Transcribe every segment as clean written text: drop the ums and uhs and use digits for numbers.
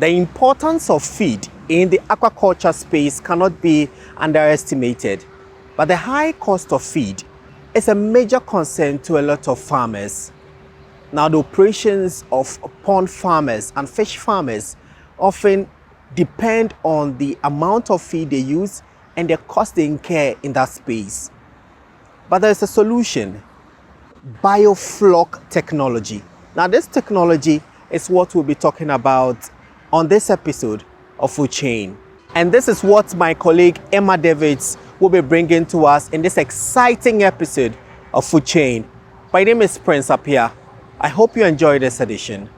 The importance of feed in the aquaculture space cannot be underestimated, but the high cost of feed is a major concern to a lot of farmers. Now, the operations of pond farmers and fish farmers often depend on the amount of feed they use and the cost they incur in that space. But there's a solution: Biofloc Technology. Now, this technology is what we'll be talking about on this episode of Food Chain. And this is what my colleague Emma Davids will be bringing to us in this exciting episode of Food Chain. My name is Prince Apia. I hope you enjoy this edition.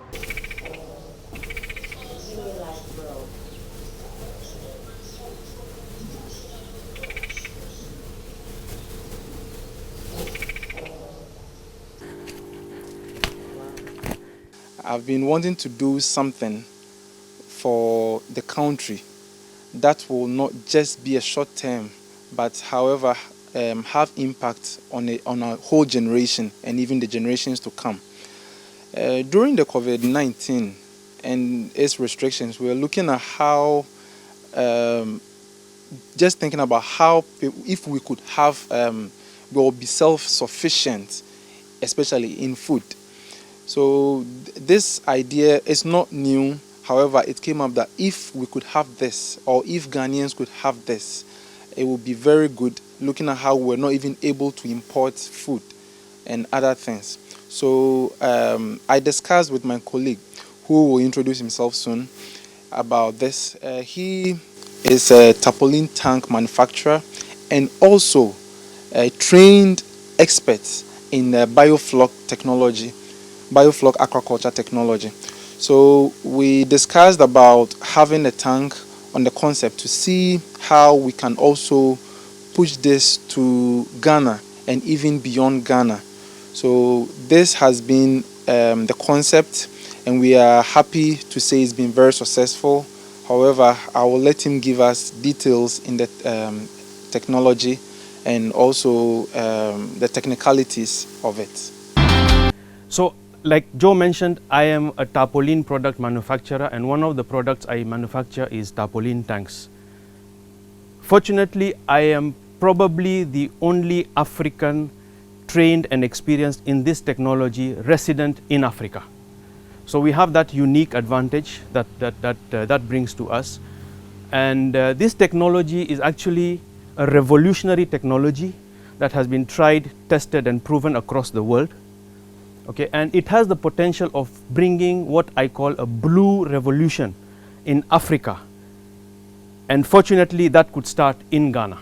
I've been wanting to do something for the country that will not just be a short term, but however have impact on a whole generation and even the generations to come. During the COVID-19 and its restrictions, we were looking at how, just thinking about how if we could have, we will be self-sufficient, especially in food. So this idea is not new. However, it came up that if we could have this, or if Ghanaians could have this, it would be very good, looking at how we're not even able to import food and other things. So I discussed with my colleague, who will introduce himself soon, about this. He is a tarpaulin tank manufacturer and also a trained expert in Biofloc Technology, Biofloc Aquaculture Technology. So we discussed about having a tank on the concept to see how we can also push this to Ghana and even beyond Ghana. So this has been the concept, and we are happy to say it's been very successful. However, I will let him give us details in the technology and also the technicalities of it. So, like Joe mentioned, I am a tarpaulin product manufacturer, and one of the products I manufacture is tarpaulin tanks. Fortunately, I am probably the only African trained and experienced in this technology resident in Africa. So we have that unique advantage that brings to us. And this technology is actually a revolutionary technology that has been tried, tested, and proven across the world. Okay, and it has the potential of bringing what I call a blue revolution in Africa. And fortunately, that could start in Ghana.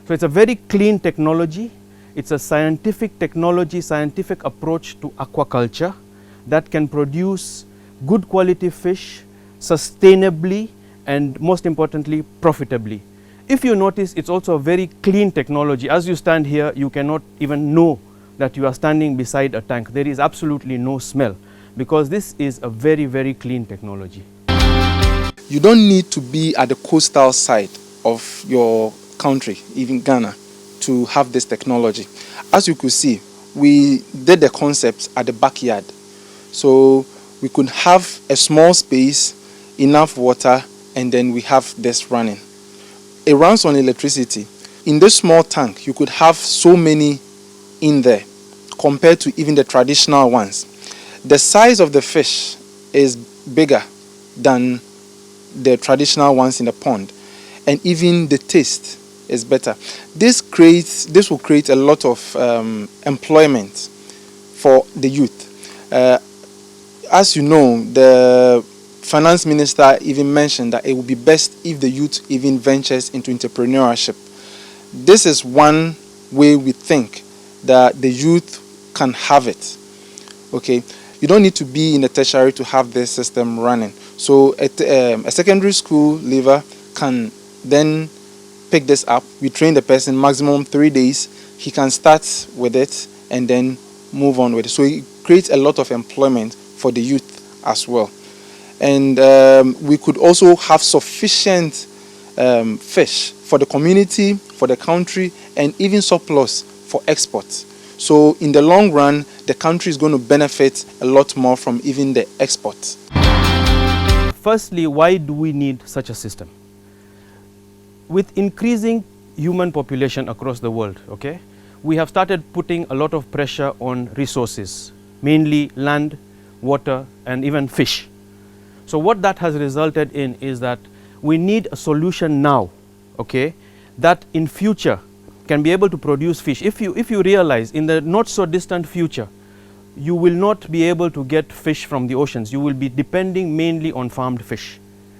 So it's a very clean technology. It's a scientific technology, scientific approach to aquaculture that can produce good quality fish sustainably and, most importantly, profitably. If you notice, it's also a very clean technology. As you stand here, you cannot even know that you are standing beside a tank. There is absolutely no smell, because this is a very, very clean technology. You don't need to be at the coastal side of your country, even Ghana, to have this technology. As you could see, we did the concept at the backyard. So we could have a small space, enough water, and then we have this running. It runs on electricity. In this small tank, you could have so many in there compared to even the traditional ones. The size of the fish is bigger than the traditional ones in the pond, and even the taste is better. This will create a lot of employment for the youth. As you know, the finance minister even mentioned that it would be best if the youth even ventures into entrepreneurship. This is one way we think that the youth can have it. Okay, you don't need to be in a tertiary to have this system running. So a secondary school leaver can then pick this up. We train the person maximum 3 days. He can start with it and then move on with it. So it creates a lot of employment for the youth as well. And we could also have sufficient fish for the community, for the country, and even surplus for exports. So in the long run, the country is going to benefit a lot more from even the exports. firstly, why do we need such a system? With increasing human population across the world, okay, we have started putting a lot of pressure on resources, mainly land, water, and even fish. So what that has resulted in is that we need a solution now, okay, that in future can be able to produce fish. If you realize in the not so distant future, you will not be able to get fish from the oceans. You will be depending mainly on farmed fish.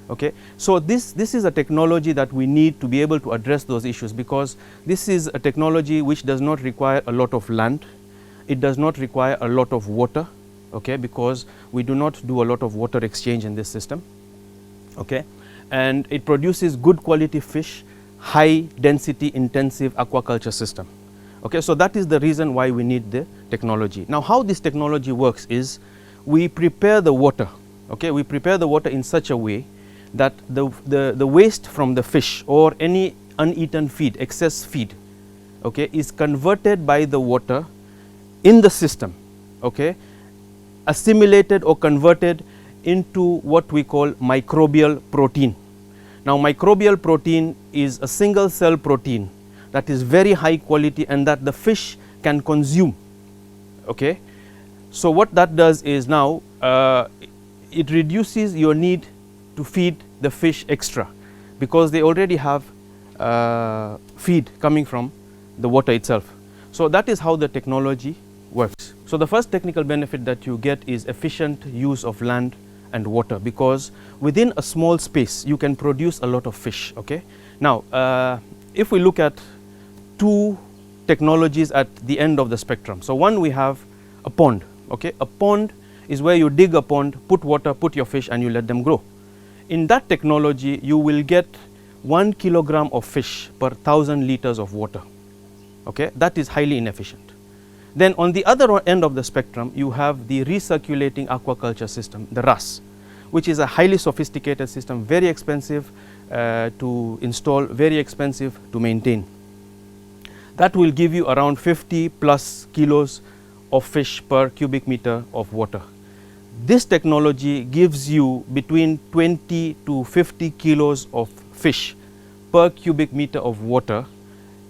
Okay, so this is a technology that we need to be able to address those issues, because this is a technology which does not require a lot of land. It does not require a lot of water, okay, because we do not do a lot of water exchange in this system, okay, and it produces good quality fish, high density intensive aquaculture system. Okay, so that is the reason why we need the technology. Now, how this technology works is we prepare the water, okay, we prepare the water in such a way that the waste from the fish or any uneaten feed, excess feed, okay, is converted by the water in the system, okay, assimilated or converted into what we call microbial protein. Now, microbial protein is a single cell protein that is very high quality and that the fish can consume, okay. So what that does is now it reduces your need to feed the fish extra, because they already have feed coming from the water itself. So that is how the technology works. So the first technical benefit that you get is efficient use of land and water, because within a small space you can produce a lot of fish, okay. Now if we look at two technologies at the end of the spectrum. So one, we have a pond, okay. A pond is where you dig a pond, put water, put your fish, and you let them grow. In that technology, you will get 1 kilogram of fish per 1,000 liters of water, okay. That is highly inefficient. Then on the other end of the spectrum, you have the recirculating aquaculture system, the RAS, which is a highly sophisticated system, very expensive to install, very expensive to maintain. That will give you around 50 plus kilos of fish per cubic meter of water. This technology gives you between 20 to 50 kilos of fish per cubic meter of water,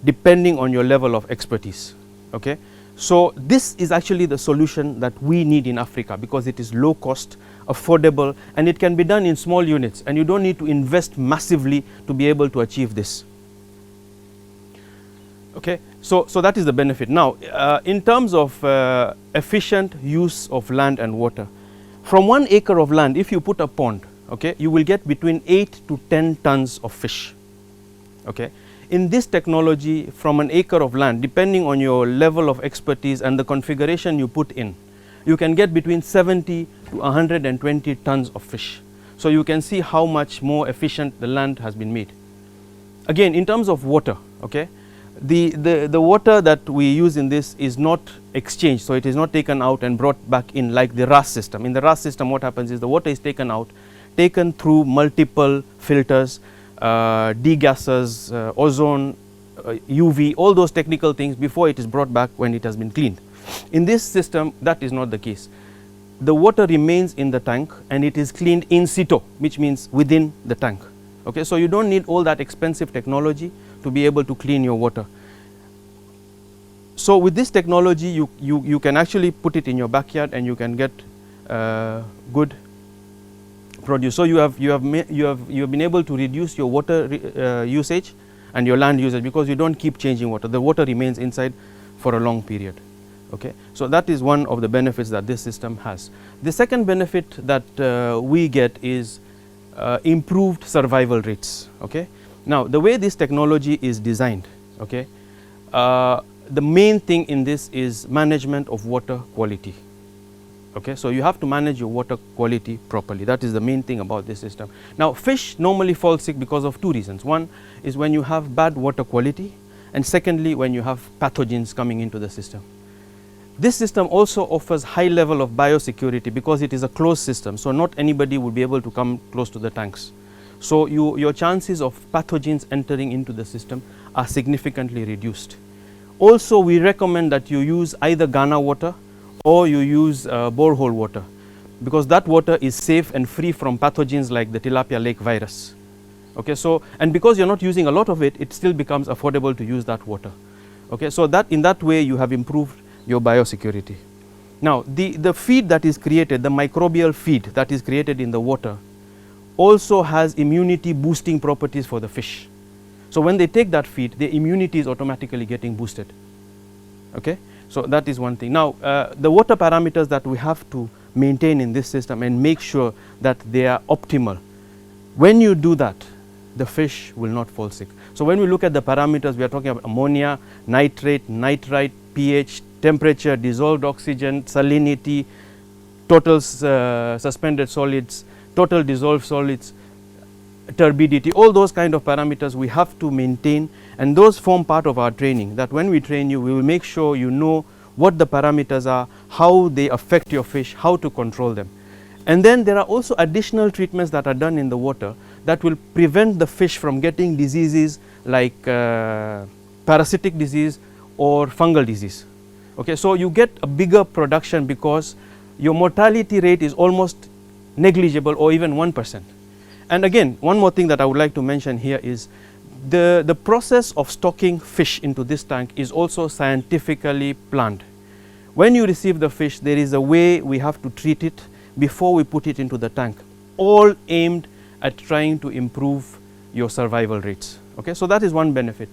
depending on your level of expertise, okay. So this is actually the solution that we need in Africa, because it is low cost, affordable, and it can be done in small units, and you don't need to invest massively to be able to achieve this. Okay, so that is the benefit. Now, in terms of efficient use of land and water, from 1 acre of land, if you put a pond, okay, you will get between 8 to 10 tons of fish, okay. In this technology, from an acre of land, depending on your level of expertise and the configuration you put in, you can get between 70 to 120 tons of fish. So you can see how much more efficient the land has been made. Again, in terms of water, okay, the water that we use in this is not exchanged, so it is not taken out and brought back in like the RAS system. In the RAS system, what happens is the water is taken out, taken through multiple filters, degassers, ozone, UV, all those technical things before it is brought back when it has been cleaned. In this system, that is not the case. The water remains in the tank and it is cleaned in situ, which means within the tank. Okay, so you don't need all that expensive technology to be able to clean your water. So with this technology, you can actually put it in your backyard and you can get good produce. So you have been able to reduce your water usage and your land usage, because you don't keep changing water. The water remains inside for a long period. Okay, so that is one of the benefits that this system has. The second benefit that we get is improved survival rates. Okay, now the way this technology is designed, okay, the main thing in this is management of water quality. Okay, so you have to manage your water quality properly. That is the main thing about this system. Now, fish normally fall sick because of two reasons. One is when you have bad water quality, and secondly, when you have pathogens coming into the system. This system also offers high level of biosecurity because it is a closed system, so not anybody will be able to come close to the tanks. So your chances of pathogens entering into the system are significantly reduced. Also, we recommend that you use either Ghana water or you use borehole water. because that water is safe and free from pathogens like the tilapia lake virus. Okay, so, and because you're not using a lot of it, it still becomes affordable to use that water. Okay, so that in that way you have improved your biosecurity. Now, the feed that is created, the microbial feed that is created in the water, also has immunity boosting properties for the fish. So when they take that feed, their immunity is automatically getting boosted. Okay, so that is one thing. Now, the water parameters that we have to maintain in this system and make sure that they are optimal. When you do that, the fish will not fall sick. So when we look at the parameters, we are talking about ammonia, nitrate, nitrite, pH, temperature, dissolved oxygen, salinity, total suspended solids, total dissolved solids, turbidity, all those kind of parameters we have to maintain, and those form part of our training, that when we train you, we will make sure you know what the parameters are, how they affect your fish, how to control them. And then there are also additional treatments that are done in the water that will prevent the fish from getting diseases like parasitic disease or fungal disease. Okay, so you get a bigger production because your mortality rate is almost negligible or even 1%. And again, one more thing that I would like to mention here is the process of stocking fish into this tank is also scientifically planned. When you receive the fish, there is a way we have to treat it before we put it into the tank, all aimed at trying to improve your survival rates. Okay, so that is one benefit.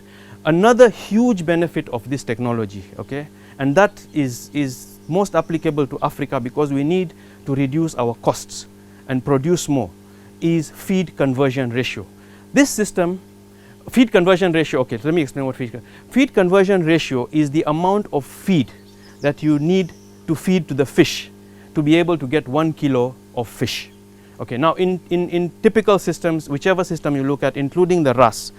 Another huge benefit of this technology, okay, and that is most applicable to Africa because we need to reduce our costs and produce more, is feed conversion ratio. This system, feed conversion ratio, okay, let me explain what feed conversion ratio is the amount of feed that you need to feed to the fish to be able to get 1 kilo of fish. Okay, now in typical systems, whichever system you look at, including the RAS,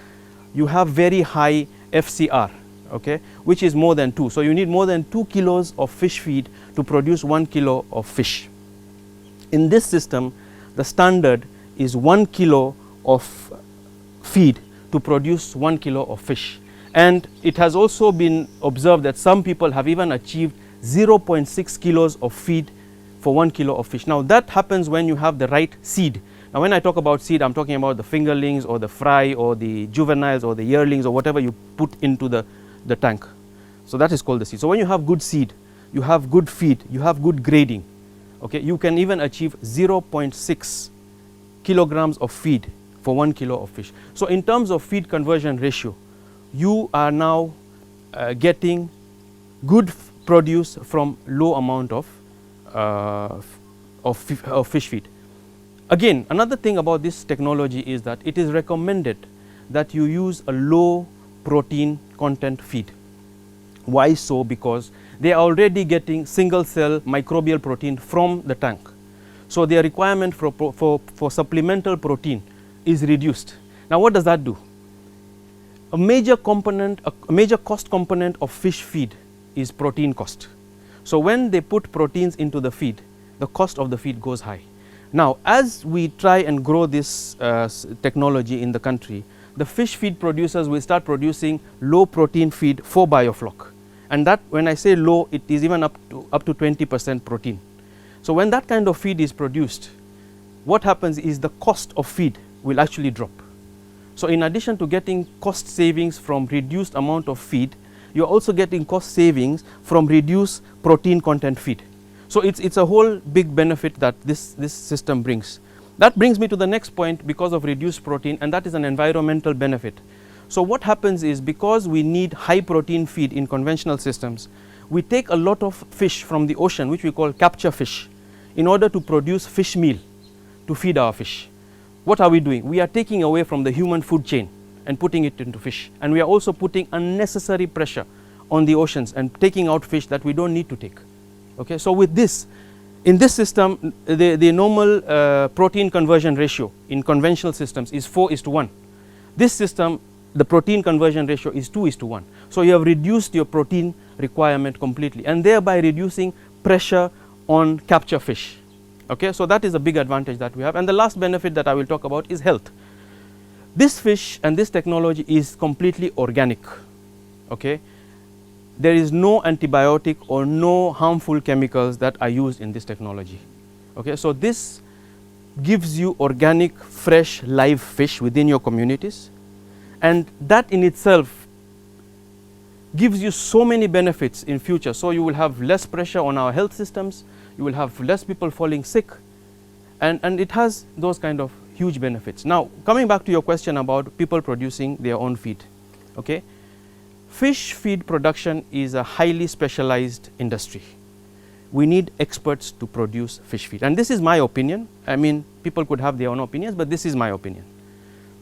you have very high FCR, okay, which is more than 2. So you need more than 2 kilos of fish feed to produce 1 kilo of fish. In this system, the standard is 1 kilo of feed to produce 1 kilo of fish. And it has also been observed that some people have even achieved 0.6 kilos of feed for 1 kilo of fish. Now that happens when you have the right seed. Now when I talk about seed, I'm talking about the fingerlings or the fry or the juveniles or the yearlings or whatever you put into the tank. So that is called the seed. So when you have good seed, you have good feed, you have good grading, okay, you can even achieve 0.6 kilograms of feed for 1 kilo of fish. So in terms of feed conversion ratio, you are now getting good produce from low amount of fish feed. Again, another thing about this technology is that it is recommended that you use a low protein content feed. Why so? Because they are already getting single cell microbial protein from the tank. So their requirement for supplemental protein is reduced. Now what does that do? A major cost component of fish feed is protein cost. So when they put proteins into the feed, the cost of the feed goes high. Now as we try and grow this technology in the country, the fish feed producers will start producing low protein feed for Biofloc. And that, when I say low, it is even up to 20% protein. So when that kind of feed is produced, what happens is the cost of feed will actually drop. So in addition to getting cost savings from reduced amount of feed, you're also getting cost savings from reduced protein content feed. So it's a whole big benefit that this system brings. That brings me to the next point, because of reduced protein, and that is an environmental benefit. So what happens is, because we need high protein feed in conventional systems, we take a lot of fish from the ocean, which we call capture fish, in order to produce fish meal to feed our fish. What are we doing? We are taking away from the human food chain and putting it into fish. And we are also putting unnecessary pressure on the oceans and taking out fish that we don't need to take. Okay, so with this, in this system, the normal protein conversion ratio in conventional systems is 4:1. This system, the protein conversion ratio is 2:1. So you have reduced your protein requirement completely, and thereby reducing pressure on capture fish. Okay, so that is a big advantage that we have. And the last benefit that I will talk about is health. This fish and this technology is completely organic. Okay, there is no antibiotic or no harmful chemicals that are used in this technology. Okay, so this gives you organic, fresh, live fish within your communities, and that in itself gives you so many benefits in future. So you will have less pressure on our health systems, you will have less people falling sick, and it has those kind of huge benefits. Now, coming back to your question about people producing their own feed, okay? Fish feed production is a highly specialized industry. We need experts to produce fish feed, and this is my opinion. I mean, people could have their own opinions, but this is my opinion.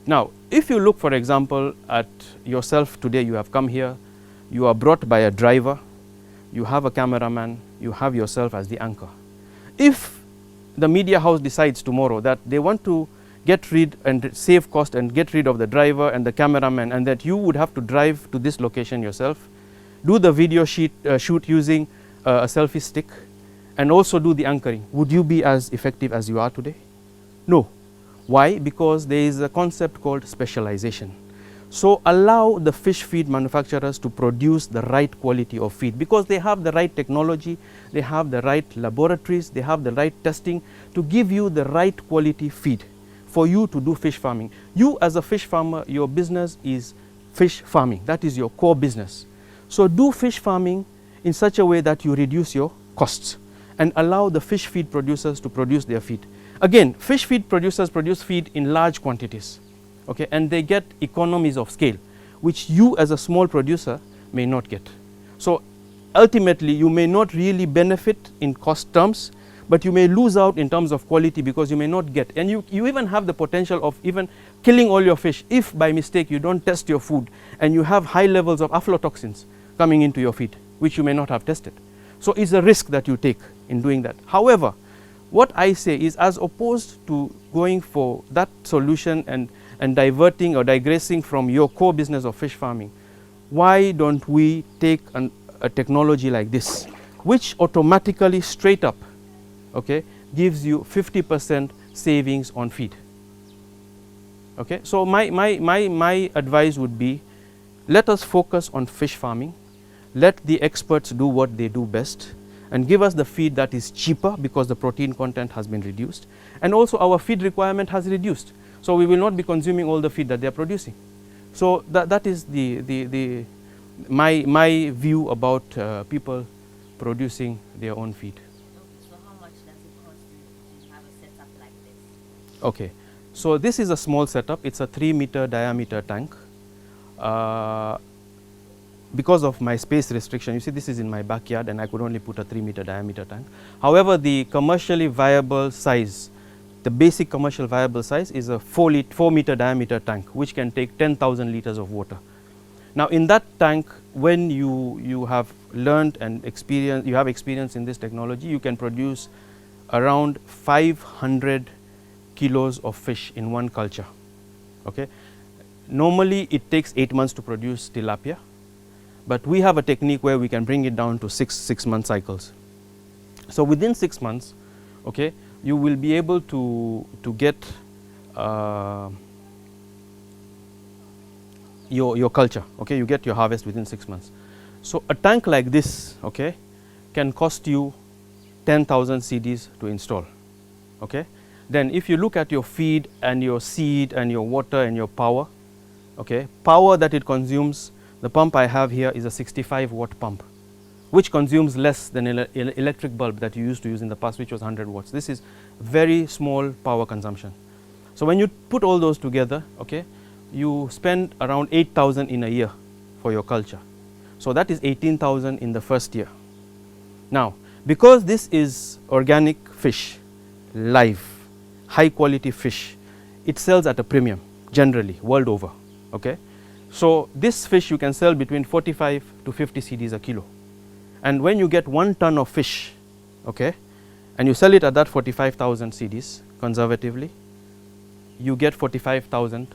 Now, if you look, for example, at yourself today, you have come here, you are brought by a driver, you have a cameraman, you have yourself as the anchor. If the media house decides tomorrow that they want to get rid and save cost and get rid of the driver and the cameraman, and that you would have to drive to this location yourself, do the video shoot using a selfie stick, and also do the anchoring, would you be as effective as you are today? No. Why? Because there is a concept called specialization. So allow the fish feed manufacturers to produce the right quality of feed, because they have the right technology, they have the right laboratories, they have the right testing to give you the right quality feed for you to do fish farming. You as a fish farmer, your business is fish farming. That is your core business. So do fish farming in such a way that you reduce your costs and allow the fish feed producers to produce their feed. Again, fish feed producers produce feed in large quantities, okay, and they get economies of scale, which you as a small producer may not get. So ultimately, you may not really benefit in cost terms, but you may lose out in terms of quality because you may not get. And you even have the potential of even killing all your fish if by mistake you don't test your food and you have high levels of aflatoxins coming into your feed, which you may not have tested. So it's a risk that you take in doing that. However, what I say is, as opposed to going for that solution and diverting or digressing from your core business of fish farming, why don't we take a technology like this, which automatically straight up, okay, gives you 50% savings on feed. Okay, so my advice would be, let us focus on fish farming, let the experts do what they do best, and give us the feed that is cheaper because the protein content has been reduced, and also our feed requirement has reduced. So we will not be consuming all the feed that they are producing. So that is my view about people producing their own feed. So how much does it cost to have a setup like this? Okay, so this is a small setup. It's a 3-meter diameter tank. Because of my space restriction, you see this is in my backyard and I could only put a 3-meter diameter tank. However, the commercially viable size, the basic commercial viable size is a 4-meter diameter tank, which can take 10,000 liters of water. Now in that tank, when you have learned and experience, you have experience in this technology, you can produce around 500 kilos of fish in one culture. Okay. Normally it takes 8 months to produce tilapia, but we have a technique where we can bring it down to six-month cycles. So within 6 months, okay, you will be able to get your culture. Okay, you get your harvest within 6 months. So a tank like this, okay, can cost you 10,000 CDs to install. Okay, then if you look at your feed and your seed and your water and your power, okay, power that it consumes, the pump I have here is a 65-watt pump, which consumes less than an electric bulb that you used to use in the past, which was 100 watts. This is very small power consumption. So when you put all those together, okay, you spend around 8,000 in a year for your culture. So that is 18,000 in the first year. Now, because this is organic fish, live, high quality fish, it sells at a premium generally world over. Okay, so this fish you can sell between 45 to 50 CDs a kilo. And when you get 1 ton of fish, okay, and you sell it at that 45,000 CDs conservatively, you get 45,000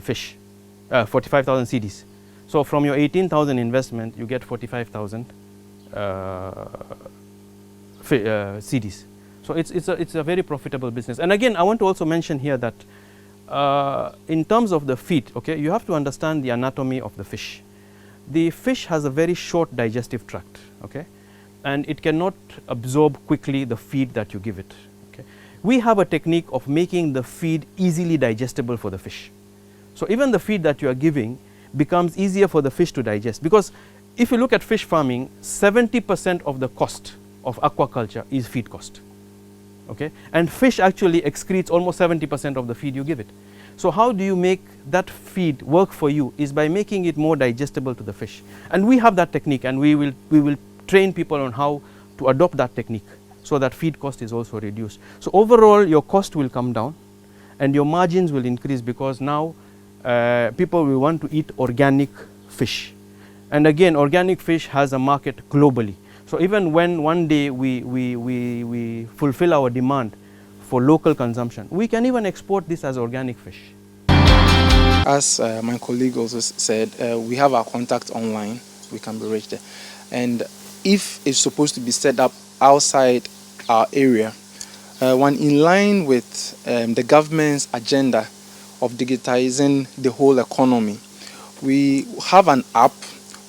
fish, 45,000 CDs. So from your 18,000 investment, you get 45,000 CDs. So it's a very profitable business. And again, I want to also mention here that in terms of the feed, okay, you have to understand the anatomy of the fish. The fish has a very short digestive tract, okay. and it cannot absorb quickly the feed that you give it. Okay. We have a technique of making the feed easily digestible for the fish. So even the feed that you are giving becomes easier for the fish to digest, because if you look at fish farming, 70% of the cost of aquaculture is feed cost. Okay? And fish actually excretes almost 70% of the feed you give it. So how do you make that feed work for you is by making it more digestible to the fish. And we have that technique, and we will train people on how to adopt that technique so that feed cost is also reduced. So overall your cost will come down and your margins will increase, because now people will want to eat organic fish. And again, organic fish has a market globally. So even when one day we fulfill our demand for local consumption, we can even export this as organic fish. As my colleague also said, we have our contact online. We can be reached there. And if it's supposed to be set up outside our area, one in line with the government's agenda of digitizing the whole economy, we have an app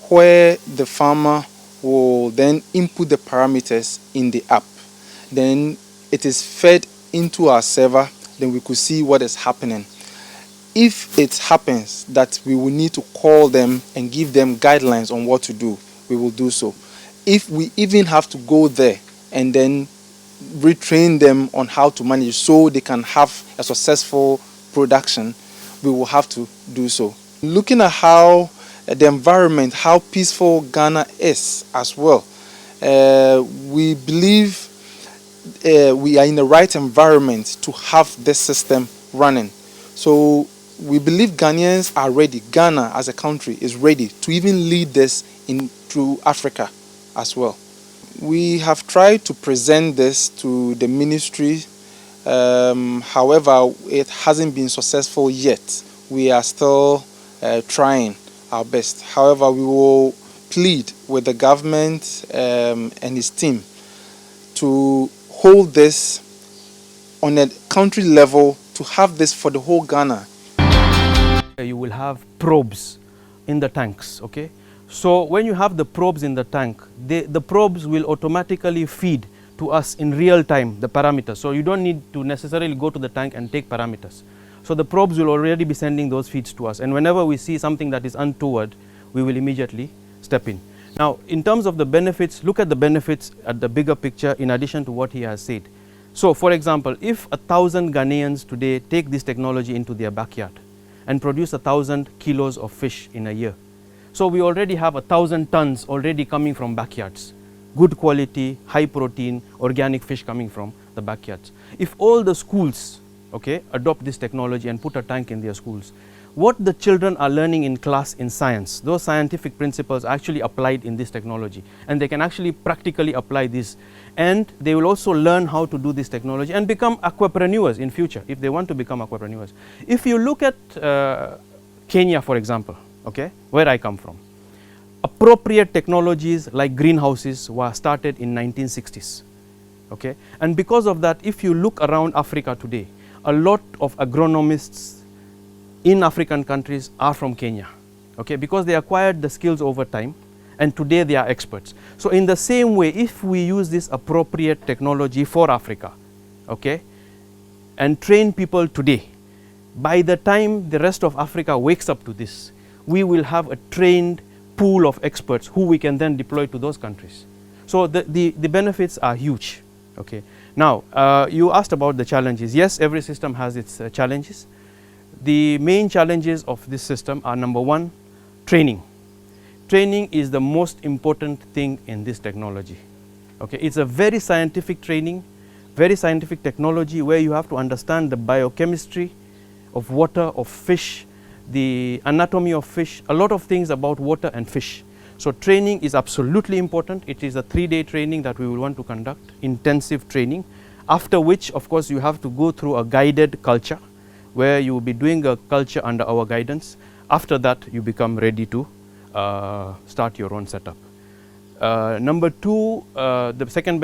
where the farmer will then input the parameters in the app. Then it is fed into our server, then we could see what is happening. If it happens that we will need to call them and give them guidelines on what to do, we will do so. If we even have to go there and then retrain them on how to manage so they can have a successful production, we will have to do so. Looking at how the environment, how peaceful Ghana is as well, we believe we are in the right environment to have this system running. So we believe Ghanaians are ready. Ghana as a country is ready to even lead this into Africa as well. We have tried to present this to the ministry. However, it hasn't been successful yet. We are still trying our best. However, we will plead with the government and his team to hold this on a country level, to have this for the whole Ghana. You will have probes in the tanks, okay? So when you have the probes in the tank, the probes will automatically feed to us in real time the parameters. So you don't need to necessarily go to the tank and take parameters. So the probes will already be sending those feeds to us, and whenever we see something that is untoward, we will immediately step in. Now, in terms of the benefits, look at the benefits at the bigger picture in addition to what he has said. So, for example, if 1,000 Ghanaians today take this technology into their backyard and produce 1,000 kilos of fish in a year, so we already have 1,000 tons already coming from backyards. Good quality, high protein, organic fish coming from the backyards. If all the schools, okay, adopt this technology and put a tank in their schools, what the children are learning in class in science, those scientific principles are actually applied in this technology, and they can actually practically apply this, and they will also learn how to do this technology and become aquapreneurs in future if they want to become aquapreneurs. If you look at Kenya, for example, okay, where I come from, appropriate technologies like greenhouses were started in 1960s, okay, and because of that, if you look around Africa today, a lot of agronomists in African countries are from Kenya, okay, because they acquired the skills over time and today they are experts. So in the same way, if we use this appropriate technology for Africa, okay, and train people today, by the time the rest of Africa wakes up to this, we will have a trained pool of experts who we can then deploy to those countries. So the benefits are huge, okay. Now, you asked about the challenges. Yes, every system has its challenges. The main challenges of this system are, number one, training. Training is the most important thing in this technology. Okay, it's a very scientific training, very scientific technology where you have to understand the biochemistry of water, of fish, the anatomy of fish, a lot of things about water and fish. So training is absolutely important. It is a 3-day training that we will want to conduct, intensive training, after which, of course, you have to go through a guided culture, where you will be doing a culture under our guidance. After that, you become ready to start your own setup. Number two, the second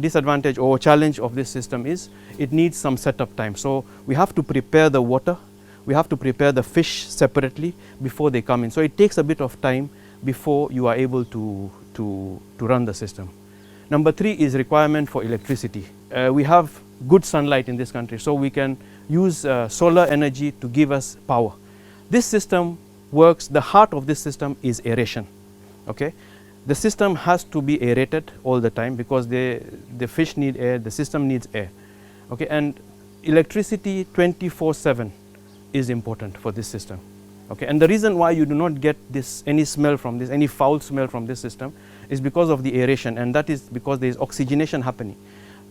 disadvantage or challenge of this system is it needs some setup time. So we have to prepare the water, we have to prepare the fish separately before they come in. So it takes a bit of time. before you are able to run the system. Number 3 is requirement for electricity. We have good sunlight in this country, so we can use solar energy to give us power. This system works, the heart of this system is aeration. Okay? The system has to be aerated all the time because the fish need air, the system needs air. Okay? And electricity 24/7 is important for this system. Okay? And the reason why you do not get any smell from this, any foul smell from this system, is because of the aeration, and that is because there is oxygenation happening.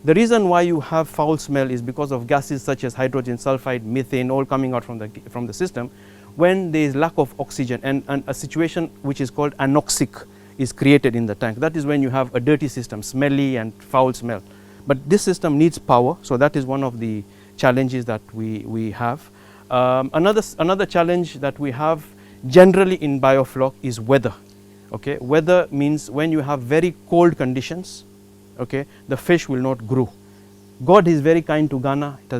The reason why you have foul smell is because of gases such as hydrogen sulfide, methane, all coming out from the system when there is lack of oxygen, and a situation which is called anoxic is created in the tank. That is when you have a dirty system, smelly and foul smell. But this system needs power, so that is one of the challenges that we have. Another challenge that we have generally in Biofloc is weather. Okay? Weather means when you have very cold conditions, okay, the fish will not grow. God is very kind to Ghana. He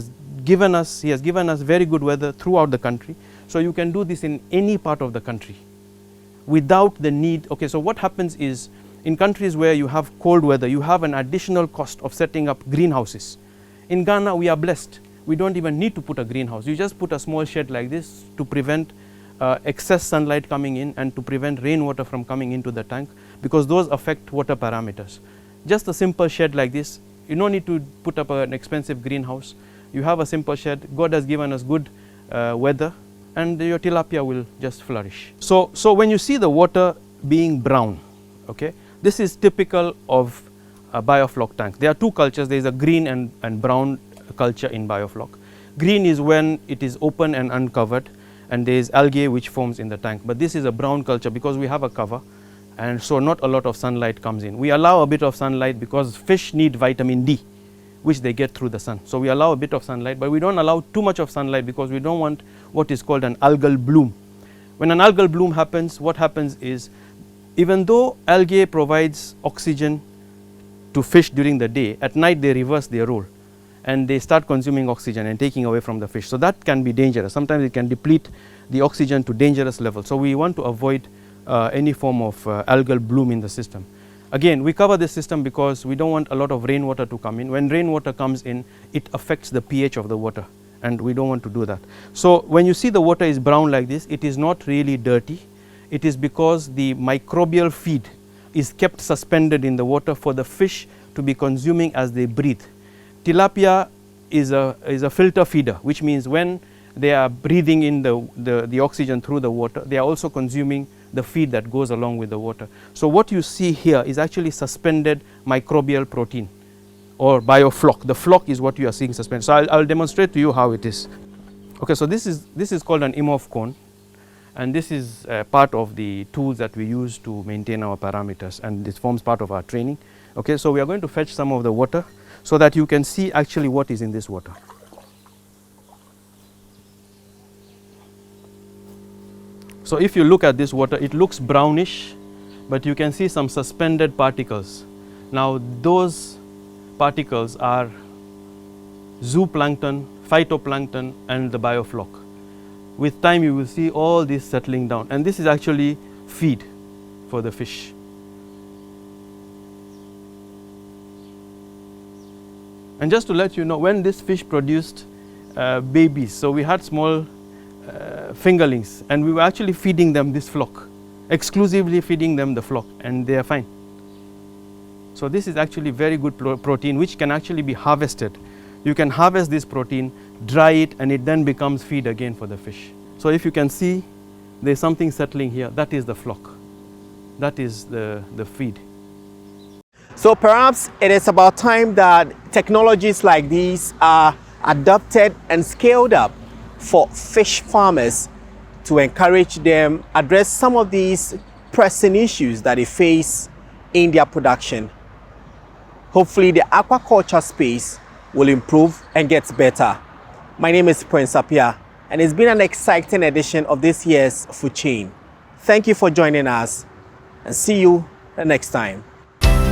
has given us very good weather throughout the country. So you can do this in any part of the country without the need. Okay, so what happens is in countries where you have cold weather, you have an additional cost of setting up greenhouses. In Ghana, we are blessed. We don't even need to put a greenhouse. You just put a small shed like this to prevent excess sunlight coming in and to prevent rainwater from coming into the tank, because those affect water parameters. Just a simple shed like this, you don't need to put up an expensive greenhouse. You have a simple shed. God has given us good weather, and your tilapia will just flourish. So when you see the water being brown, okay, this is typical of a Biofloc tank. There are two cultures. There is a green and brown culture in Biofloc. Green is when it is open and uncovered, and there is algae which forms in the tank. But this is a brown culture because we have a cover, and so not a lot of sunlight comes in. We allow a bit of sunlight because fish need vitamin D, which they get through the sun. So we allow a bit of sunlight, but we don't allow too much of sunlight because we don't want what is called an algal bloom. When an algal bloom happens, what happens is, even though algae provides oxygen to fish during the day, at night they reverse their role and they start consuming oxygen and taking away from the fish. So that can be dangerous. Sometimes it can deplete the oxygen to dangerous levels. So we want to avoid any form of algal bloom in the system. Again, we cover this system because we don't want a lot of rainwater to come in. When rainwater comes in, it affects the pH of the water, and we don't want to do that. So when you see the water is brown like this, it is not really dirty. It is because the microbial feed is kept suspended in the water for the fish to be consuming as they breathe. Tilapia is a filter feeder, which means when they are breathing in the oxygen through the water, they are also consuming the feed that goes along with the water. So what you see here is actually suspended microbial protein, or biofloc. The floc is what you are seeing suspended. So I'll demonstrate to you how it is. Okay, so this is called an EMOF cone, and this is part of the tools that we use to maintain our parameters, and this forms part of our training. Okay, so we are going to fetch some of the water so that you can see actually what is in this water. So if you look at this water, it looks brownish, but you can see some suspended particles. Now those particles are zooplankton, phytoplankton, and the biofloc. With time you will see all this settling down, and this is actually feed for the fish. And just to let you know, when this fish produced babies, so we had small fingerlings, and we were actually feeding them this floc, exclusively feeding them the floc, and they are fine. So this is actually very good protein which can actually be harvested. You can harvest this protein, dry it, and it then becomes feed again for the fish. So if you can see, there's something settling here. That is the floc. That is the feed. So perhaps it is about time that technologies like these are adopted and scaled up for fish farmers to encourage them address some of these pressing issues that they face in their production. Hopefully the aquaculture space will improve and get better. My name is Prince Apia, and it's been an exciting edition of this year's Food Chain. Thank you for joining us, and see you the next time.